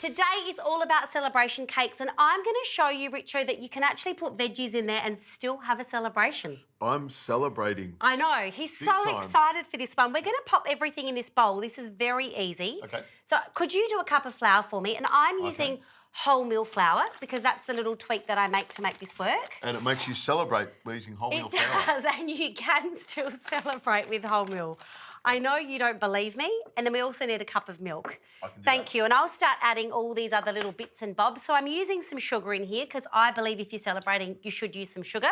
Today is all about celebration cakes, and I'm going to show you, Richo, that you can actually put veggies in there and still have a celebration. I'm celebrating. I know. He's so excited for this one. We're going to pop everything in this bowl. This is very easy. Okay. So could you do a cup of flour for me? And I'm using wholemeal flour because that's the little tweak that I make to make this work. And it makes you celebrate using wholemeal flour. It does, and you can still celebrate with wholemeal. I know you don't believe me. And then we also need a cup of milk. Thank you. And I'll start adding all these other little bits and bobs. So I'm using some sugar in here because I believe if you're celebrating, you should use some sugar.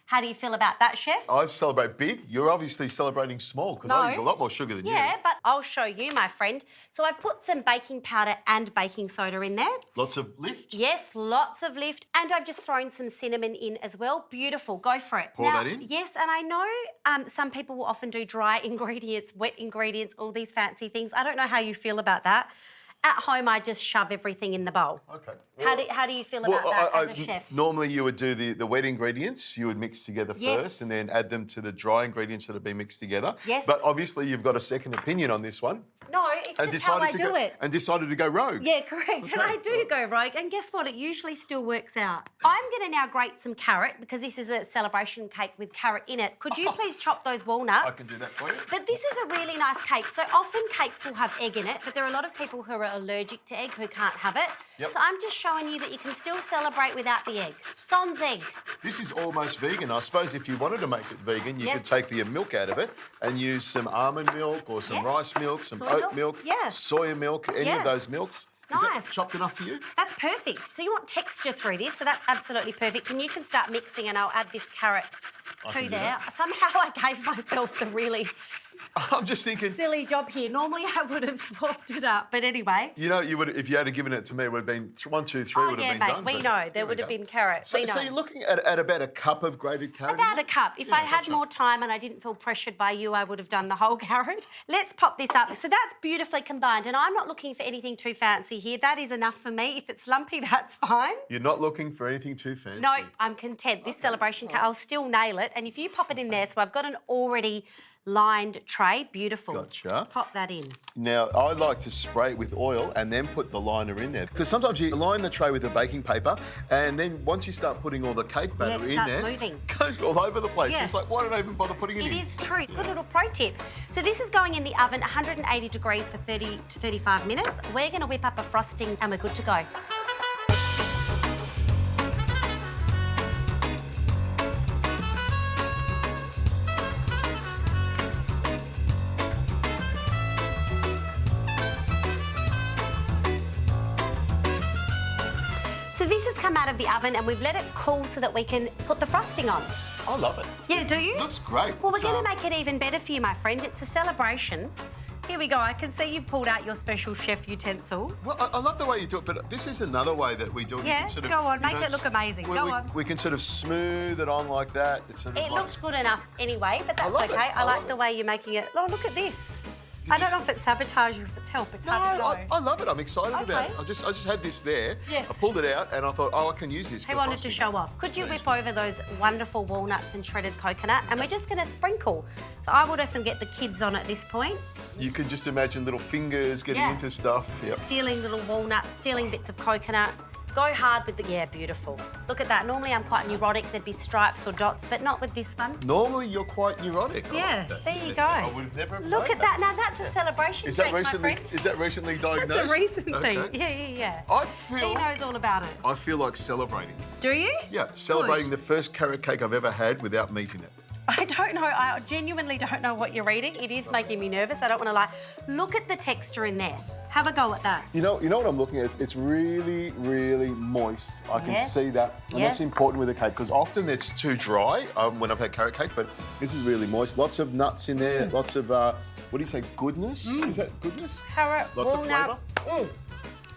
How do you feel about that, Chef? I celebrate big. You're obviously celebrating small because I use a lot more sugar than you. Yeah, but I'll show you, my friend. So I've put some baking powder and baking soda in there. Lots of lift? Yes, lots of lift. And I've just thrown some cinnamon in as well. Beautiful. Go for it. Pour that in? Yes, and I know some people will often do dry ingredients, wet ingredients, all these fancy things. I don't know how you feel about that. At home, I just shove everything in the bowl. Okay. Well, how do you feel about that as a chef? Normally you would do the wet ingredients, you would mix together first and then add them to the dry ingredients that have been mixed together. Yes. But obviously you've got a second opinion on this one. No, it's just how I do it. And decided to go rogue. Yeah, correct. And I do go rogue. And guess what? It usually still works out. I'm going to now grate some carrot because this is a celebration cake with carrot in it. Could you please chop those walnuts? I can do that for you. But this is a really nice cake. So often cakes will have egg in it, but there are a lot of people who are allergic to egg who can't have it. Yep. So I'm just showing you that you can still celebrate without the egg. Sans egg. This is almost vegan. I suppose if you wanted to make it vegan, you could take the milk out of it and use some almond milk or some rice milk, some oat milk, soya milk, any of those milks. Nice. Is that chopped enough for you? That's perfect. So you want texture through this, so that's absolutely perfect. And you can start mixing and I'll add this carrot to there. Somehow I gave myself the really I'm just thinking silly job here. Normally I would have swapped it up, but anyway. You know, you would if you had given it to me, it would have been 1, 2, 3 would have been done. We know there would have been carrot. So you're looking at about a cup of grated carrot? About a cup. If I had more time and I didn't feel pressured by you, I would have done the whole carrot. Let's pop this up. So that's beautifully combined, and I'm not looking for anything too fancy here. That is enough for me. If it's lumpy, that's fine. You're not looking for anything too fancy? No, I'm content. This celebration cake, I'll still nail it. And if you pop it in there, so I've got an already lined tray. Beautiful. Gotcha. Pop that in. Now, I like to spray it with oil and then put the liner in there. Because sometimes you line the tray with the baking paper and then once you start putting all the cake batter in there, moving. It goes all over the place. It's like, why did I even bother putting it in? It is true. Good little pro tip. So this is going in the oven, 180 degrees for 30 to 35 minutes. We're going to whip up a frosting and we're good to go. So this has come out of the oven and we've let it cool so that we can put the frosting on. I love it. Yeah, do you? It looks great. Well, we're going to make it even better for you, my friend. It's a celebration. Here we go. I can see you've pulled out your special chef utensil. Well, I love the way you do it, but this is another way that we do it. Yeah, go on. Make it look amazing. Go on. We can sort of smooth it on like that. It looks good enough anyway, but that's okay. I like the way you're making it. Oh, look at this. I don't know if it's sabotage or if it's help. It's hard to know. I love it. I'm excited about it. I just had this there. Yes. I pulled it out and I thought, I can use this. He wanted to show off. Could you whip over those wonderful walnuts and shredded coconut? And we're just going to sprinkle. So I would often get the kids on at this point. You can just imagine little fingers getting into stuff. Yep. Stealing little walnuts, stealing bits of coconut. Go hard with the... Yeah, beautiful. Look at that. Normally I'm quite neurotic. There'd be stripes or dots, but not with this one. Normally you're quite neurotic. Yeah, there you go. I would have never Look at that. Now that's a celebration cake, my friend. Is that recently diagnosed? That's a recent thing. Okay. Yeah. He knows all about it. I feel like celebrating. Do you? Yeah, celebrating the first carrot cake I've ever had without meat in it. I don't know. I genuinely don't know what you're eating. It is making me nervous. I don't want to lie. Look at the texture in there. Have a go at that. You know what I'm looking at? It's really, really moist. I can see that. And that's important with a cake because often it's too dry when I've had carrot cake, but this is really moist. Lots of nuts in there, lots of, what do you say, goodness? Is that goodness? Carrot, lots walnut. of flavour.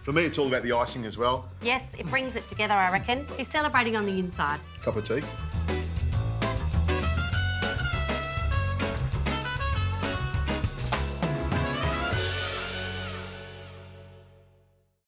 For me, it's all about the icing as well. Yes, it brings it together, I reckon. He's celebrating on the inside. Cup of tea.